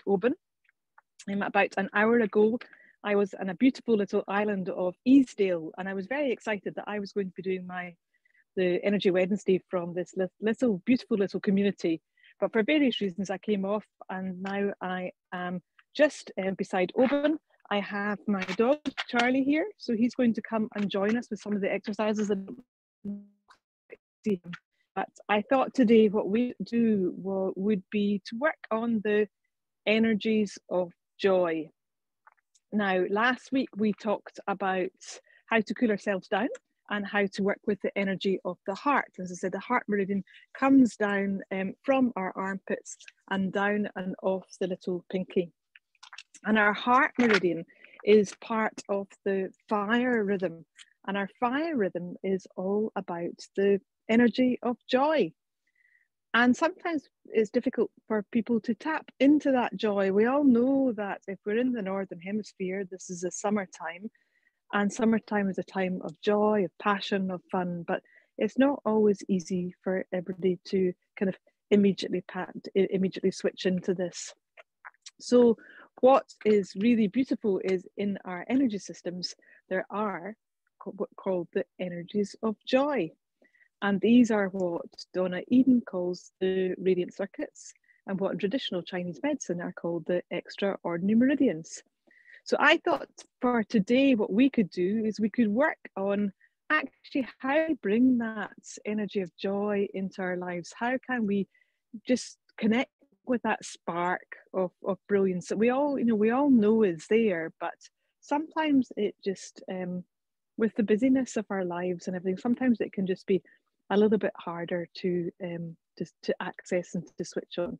Oban. About an hour ago, I was on a beautiful little island of Easdale, and I was very excited that I was going to be doing the Energy Wednesday from this little beautiful little community. But for various reasons, I came off, and now I am just beside Oban. I have my dog Charlie here, so he's going to come and join us with some of the exercises. But I thought today what we do would be to work on the energies of joy. Now, last week we talked about how to cool ourselves down and how to work with the energy of the heart. As I said, the heart meridian comes down from our armpits and down and off the little pinky. And our heart meridian is part of the fire rhythm. And our fire rhythm is all about the energy of joy. And sometimes it's difficult for people to tap into that joy. We all know that if we're in the Northern Hemisphere, this is the summertime, and summertime is a time of joy, of passion, of fun, but it's not always easy for everybody to kind of immediately switch into this. So what is really beautiful is in our energy systems, there are what called the energies of joy. And these are what Donna Eden calls the radiant circuits, and what in traditional Chinese medicine are called the extraordinary meridians. So I thought for today, what we could do is we could work on actually how to bring that energy of joy into our lives. How can we just connect with that spark of brilliance that we all know is there, but sometimes it just, with the busyness of our lives and everything, sometimes it can just be a little bit harder to access and to switch on.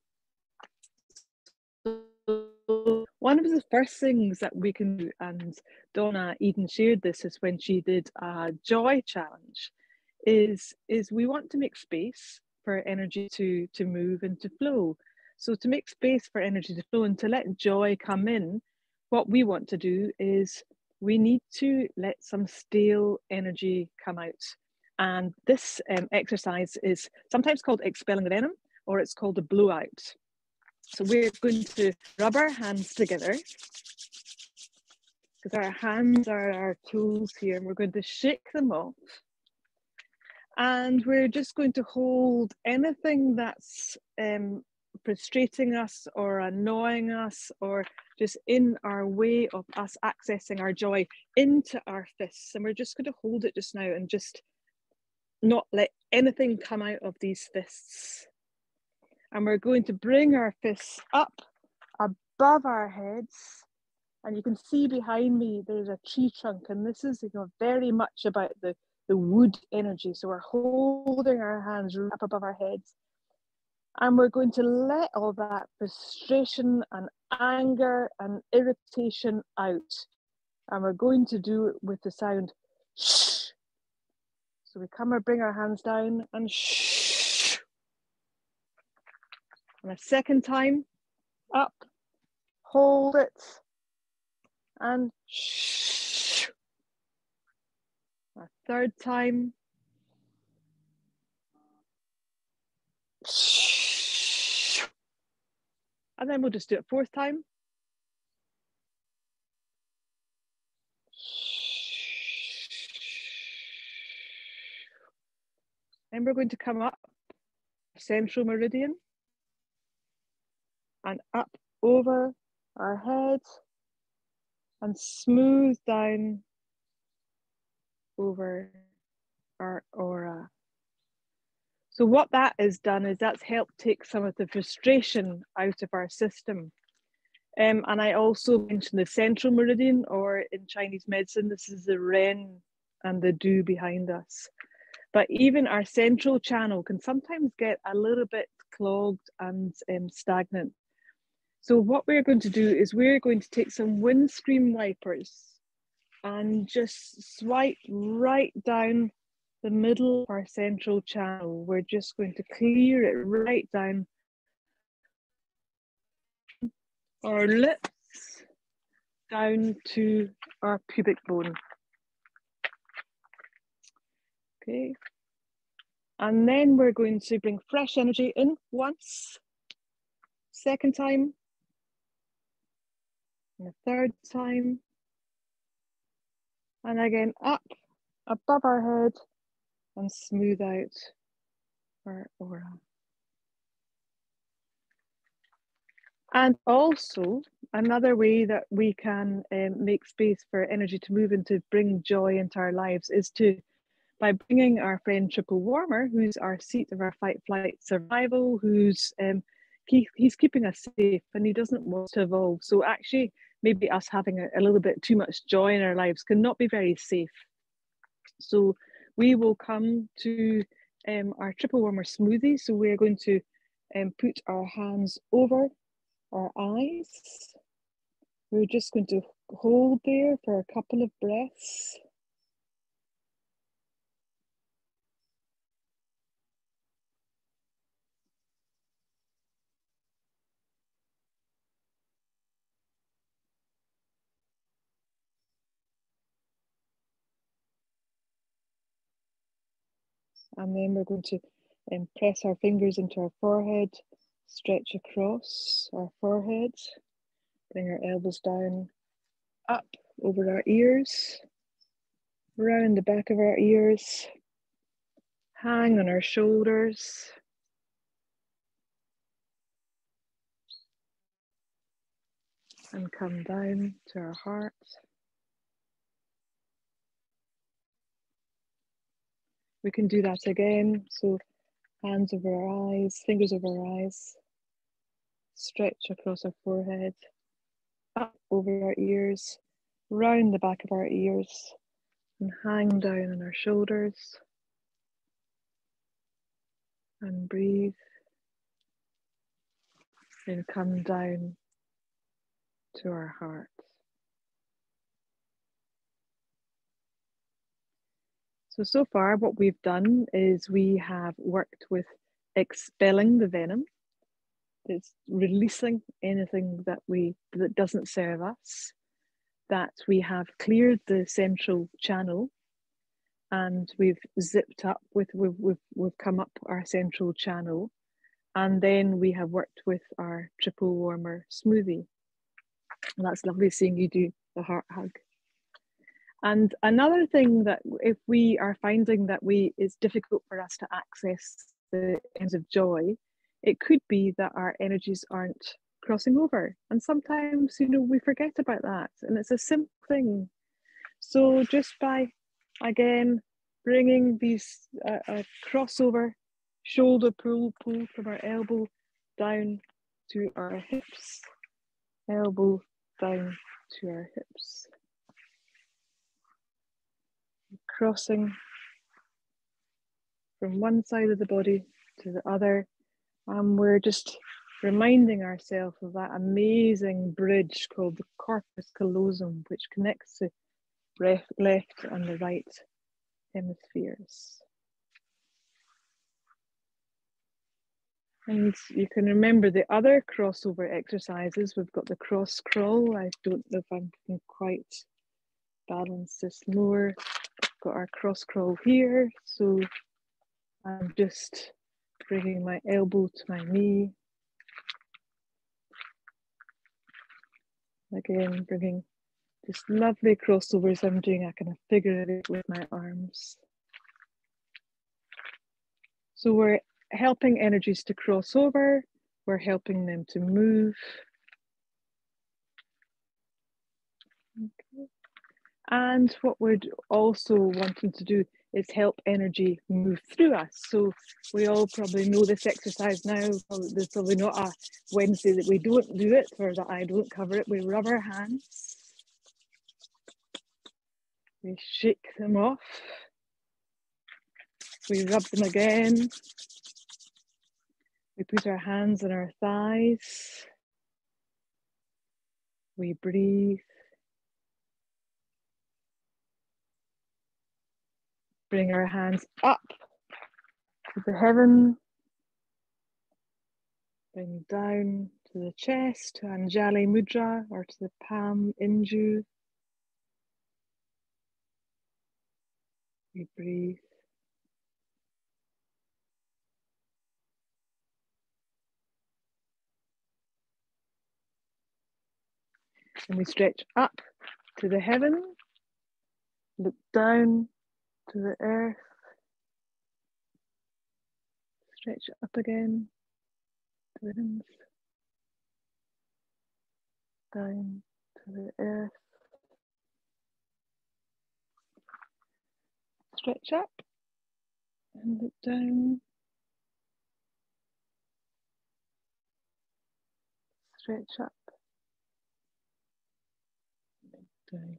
So one of the first things that we can do, and Donna Eden shared this, is when she did a joy challenge, is we want to make space for energy to move and to flow. So to make space for energy to flow and to let joy come in, what we want to do is we need to let some stale energy come out. And this exercise is sometimes called expelling the venom, or it's called a blowout. So we're going to rub our hands together, because our hands are our tools here, and we're going to shake them off. And we're just going to hold anything that's frustrating us or annoying us or just in our way of us accessing our joy into our fists. And we're just going to hold it just now and just not let anything come out of these fists. And we're going to bring our fists up above our heads. And you can see behind me, there's a tree trunk. And this is, very much about the wood energy. So we're holding our hands up above our heads. And we're going to let all that frustration and anger and irritation out. And we're going to do it with the sound shh. So we come and bring our hands down and shh. And a second time, up, hold it, and shh. A third time, shh. And then we'll just do it fourth time. Then we're going to come up central meridian and up over our head and smooth down over our aura. So what that has done is that's helped take some of the frustration out of our system. And I also mentioned the central meridian, or in Chinese medicine, this is the Ren and the Du behind us. But even our central channel can sometimes get a little bit clogged and stagnant. So what we're going to do is we're going to take some windscreen wipers and just swipe right down the middle of our central channel. We're just going to clear it right down our lips down to our pubic bone. Okay. And then we're going to bring fresh energy in once. Second time. And the third time. And again, up above our head and smooth out our aura. And also, another way that we can make space for energy to move and to bring joy into our lives is by bringing our friend Triple Warmer, who's our seat of our fight, flight, survival, who's he's keeping us safe and he doesn't want to evolve. So actually, maybe us having a little bit too much joy in our lives can not be very safe. So we will come to our Triple Warmer smoothie. So we're going to put our hands over our eyes. We're just going to hold there for a couple of breaths. And then we're going to press our fingers into our forehead, stretch across our forehead, bring our elbows down, up over our ears, round the back of our ears, hang on our shoulders, and come down to our heart. We can do that again. So hands over our eyes, fingers over our eyes, stretch across our forehead, up over our ears, round the back of our ears, and hang down on our shoulders. And breathe. Then come down to our heart. So far what we've done is we have worked with expelling the venom. It's releasing anything that doesn't serve us, that we have cleared the central channel and we've zipped up we've come up our central channel, and then we have worked with our Triple Warmer smoothie. And that's lovely seeing you do the heart hug. And another thing that if we are finding that it's difficult for us to access the ends of joy, it could be that our energies aren't crossing over. And sometimes, we forget about that. And it's a simple thing. So just by, again, bringing these crossover, shoulder pull from our elbow down to our hips, elbow down to our hips. Crossing from one side of the body to the other, and we're just reminding ourselves of that amazing bridge called the corpus callosum, which connects the left and the right hemispheres. And you can remember the other crossover exercises. We've got the cross crawl. I don't know if I can quite balance this more. Got our cross crawl here, so I'm just bringing my elbow to my knee. Again, bringing just lovely crossovers. I'm doing a kind of figure of it with my arms. So we're helping energies to cross over. We're helping them to move. Okay. And what we're also wanting to do is help energy move through us. So we all probably know this exercise now. There's probably not a Wednesday that we don't do it or that I don't cover it. We rub our hands. We shake them off. We rub them again. We put our hands on our thighs. We breathe. Bring our hands up to the heaven. Bring down to the chest, to Anjali Mudra, or to the Palm Inju. We breathe. And we stretch up to the heaven, look down to the earth, stretch up again to the heavens, down to the earth, stretch up and look down, stretch up, down.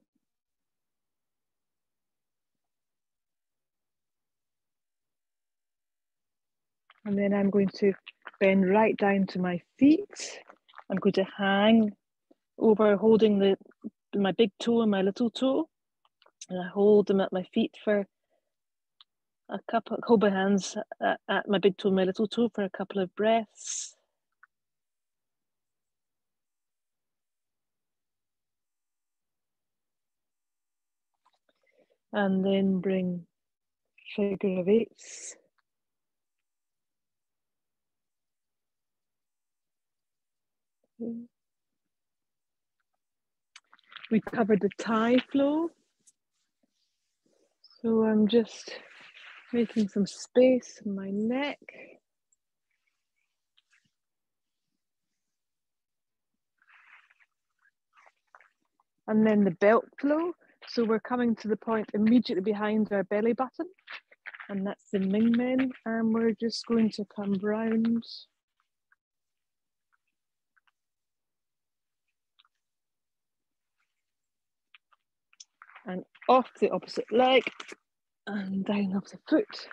And then I'm going to bend right down to my feet. I'm going to hang over, holding my big toe and my little toe. And I hold them at my feet for hold my hands at my big toe and my little toe for a couple of breaths. And then bring figure of eights. We covered the thigh flow. So I'm just making some space in my neck. And then the belt flow. So we're coming to the point immediately behind our belly button. And that's the Ming Men. And we're just going to come round. And off the opposite leg. And down off the foot.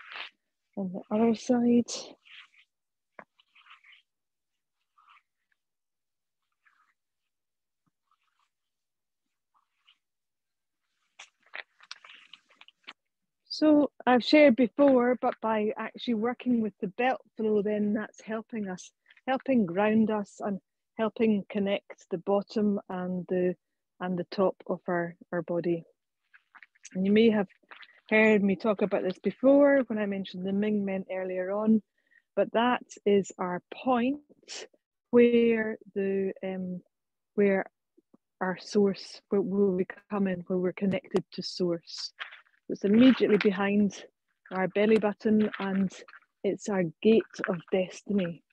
On the other side. So I've shared before, but by actually working with the belt flow, then that's helping us, helping ground us and helping connect the bottom and the top of our body. And you may have heard me talk about this before when I mentioned the Ming Men earlier on, but that is our point where where our source, where we come in, where we're connected to source. It's immediately behind our belly button and it's our gate of destiny.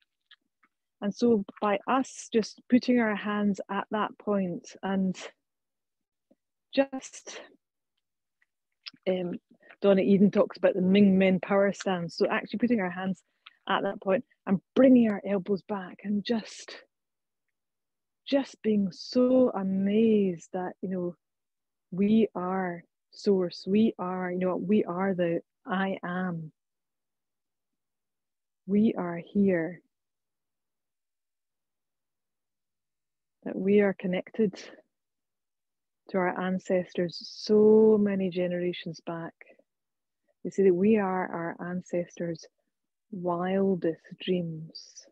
And so by us just putting our hands at that point and just, Donna Eden talks about the Ming Men power stance. So actually putting our hands at that point and bringing our elbows back and just being so amazed that, you know, we are source, we are, you know, we are the I am. We are here. That we are connected to our ancestors so many generations back. They say that we are our ancestors' wildest dreams.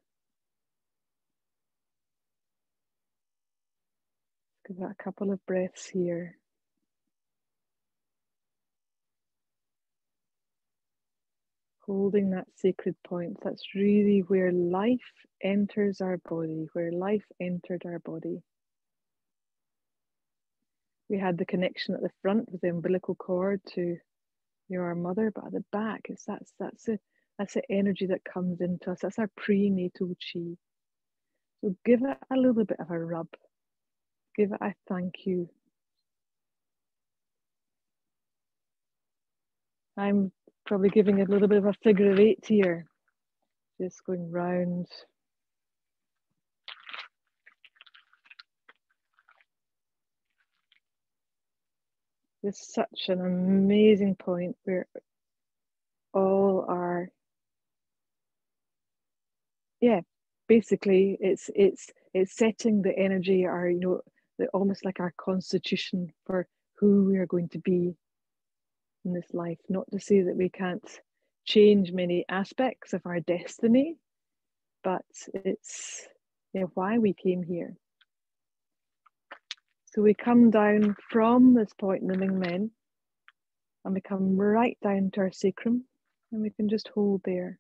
Give that a couple of breaths here. Holding that sacred point. That's really where life enters our body, where life entered our body. We had the connection at the front with the umbilical cord to our mother, but at the back, it's that's the energy that comes into us. That's our prenatal chi. So give it a little bit of a rub. Give it a thank you. I'm probably giving a little bit of a figure of eight here. Just going round. This is such an amazing point where all are, yeah, basically it's setting the energy, our, you know, almost like our constitution for who we are going to be in this life. Not to say that we can't change many aspects of our destiny, but it's, you know, why we came here. So we come down from this point in the Ming Men and we come right down to our sacrum and we can just hold there.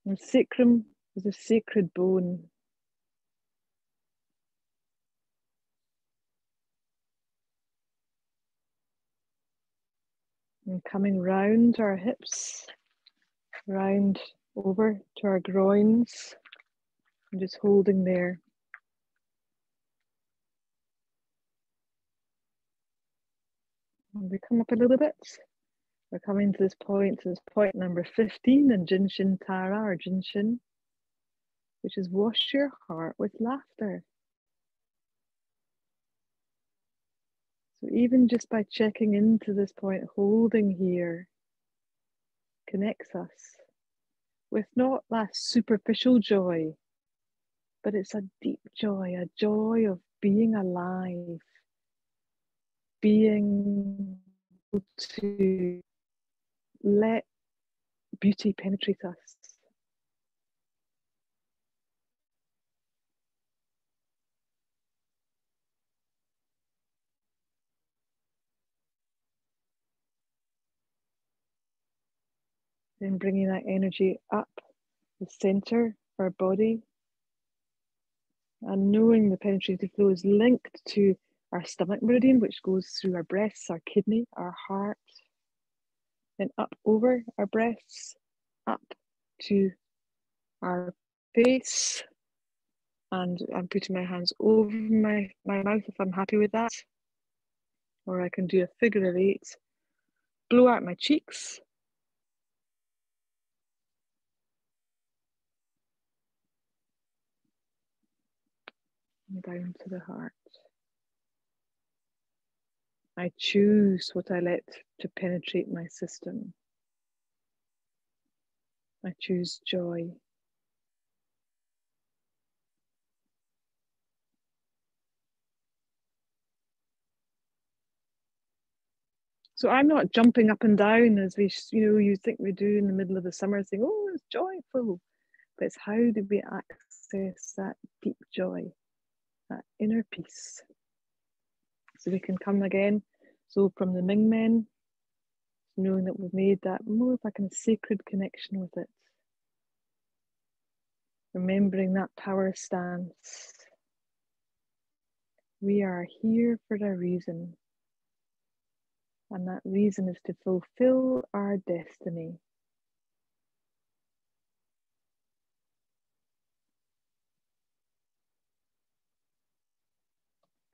And sacrum is a sacred bone. And coming round our hips, round over to our groins, and just holding there. And we come up a little bit. We're coming to this point number 15 in Jinshin Tara or Jinshin, which is wash your heart with laughter. So even just by checking into this point, holding here, connects us with not that superficial joy, but it's a deep joy, a joy of being alive, being able to let beauty penetrate us. Then bringing that energy up the center of our body, and knowing the penetrative flow is linked to our stomach meridian, which goes through our breasts, our kidney, our heart, then up over our breasts, up to our face. And I'm putting my hands over my mouth if I'm happy with that. Or I can do a figure of 8. Blow out my cheeks. And down to the heart. I choose what I let to penetrate my system. I choose joy. So I'm not jumping up and down as you think we do in the middle of the summer, saying, "Oh, it's joyful." But it's how do we access that deep joy, that inner peace? So we can come again. So from the Ming Men, knowing that we've made that more of like a sacred connection with it. Remembering that power stance. We are here for a reason. And that reason is to fulfill our destiny.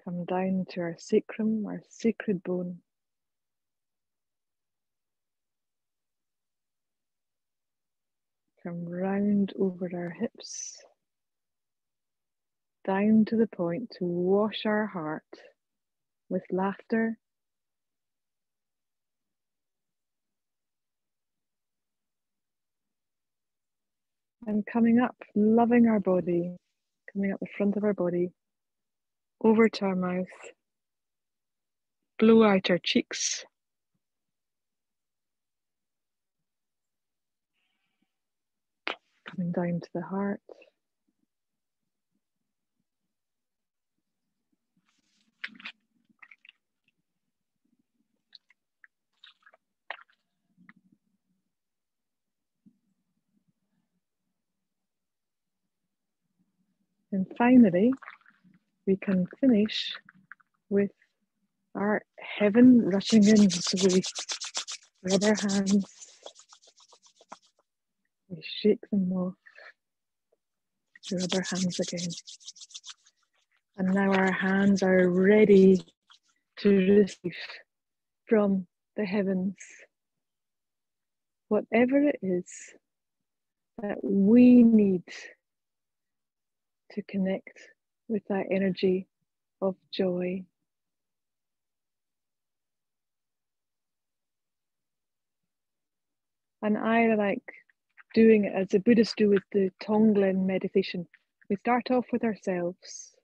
Come down to our sacrum, our sacred bone. Come round over our hips, down to the point to wash our heart with laughter. And coming up, loving our body, coming up the front of our body, over to our mouth, blow out our cheeks. Coming down to the heart. And finally, we can finish with our heaven rushing in. So we rub our hands, we shake them off, we rub our hands again. And now our hands are ready to receive from the heavens whatever it is that we need to connect with that energy of joy. And I like doing it as the Buddhists do with the Tonglen meditation. We start off with ourselves.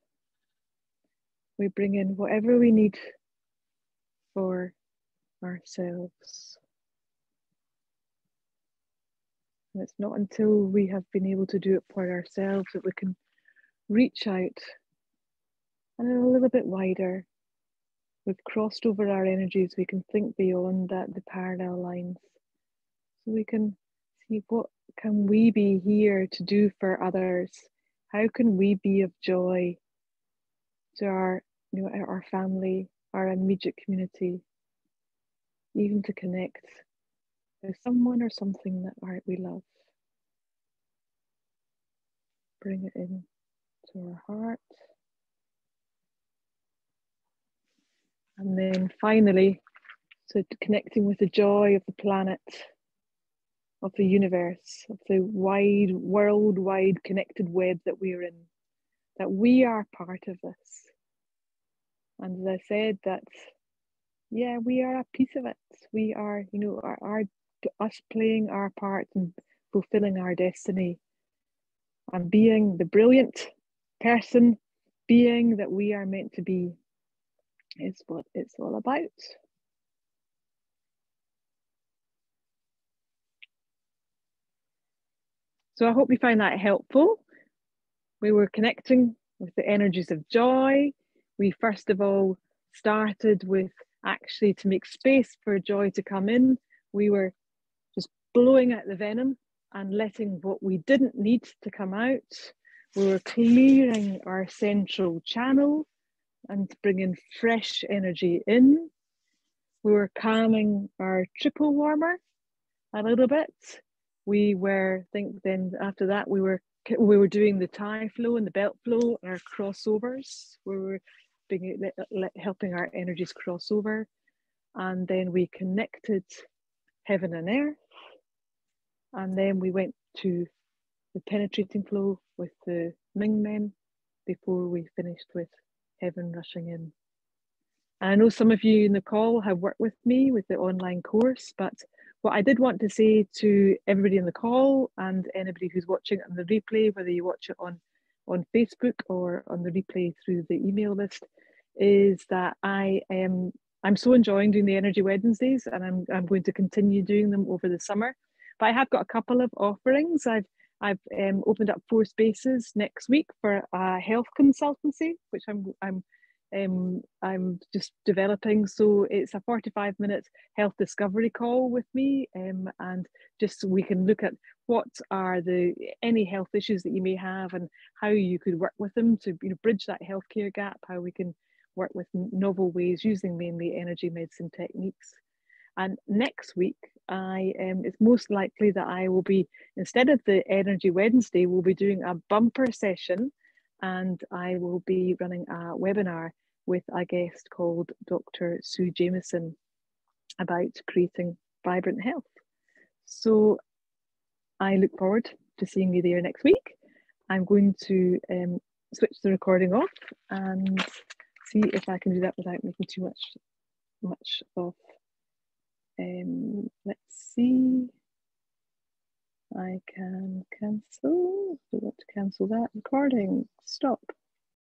We bring in whatever we need for ourselves. And it's not until we have been able to do it for ourselves that we can reach out and a little bit wider. We've crossed over our energies. We can think beyond that, the parallel lines. So we can see what can we be here to do for others? How can we be of joy to our family, our immediate community? even to connect with someone or something that we love. Bring it in to our heart. And then finally, so connecting with the joy of the planet, of the universe, of the wide, worldwide connected web that we're in, that we are part of this. And as I said, that, yeah, we are a piece of it. We are, you know, us playing our part and fulfilling our destiny and being the brilliant person, being that we are meant to be, is what it's all about. So I hope you find that helpful. We were connecting with the energies of joy. We first of all started with actually to make space for joy to come in. We were just blowing out the venom and letting what we didn't need to come out. We were clearing our central channel and bringing fresh energy in. We were calming our triple warmer a little bit. We were, then after that, we were doing the tie flow and the belt flow, our crossovers. We were helping our energies cross over. And then we connected heaven and earth. And then we went to the penetrating flow with the Ming Men before we finished with heaven rushing in. And I know some of you in the call have worked with me with the online course, but what I did want to say to everybody in the call and anybody who's watching it on the replay, whether you watch it on Facebook or on the replay through the email list, is that I'm so enjoying doing the Energy Wednesdays, and I'm going to continue doing them over the summer. But I have got a couple of offerings. I've opened up 4 spaces next week for a health consultancy, which I'm just developing. So it's a 45-minute health discovery call with me, and just we can look at what are any health issues that you may have and how you could work with them to, you know, bridge that healthcare gap, how we can work with novel ways using mainly energy medicine techniques. And next week, it's most likely that I will be, instead of the Energy Wednesday, we'll be doing a bumper session, and I will be running a webinar with a guest called Dr. Sue Jameson about creating vibrant health. So I look forward to seeing you there next week. I'm going to switch the recording off and see if I can do that without making too much of. Let's see. I can cancel. Do I want to cancel that recording? Stop.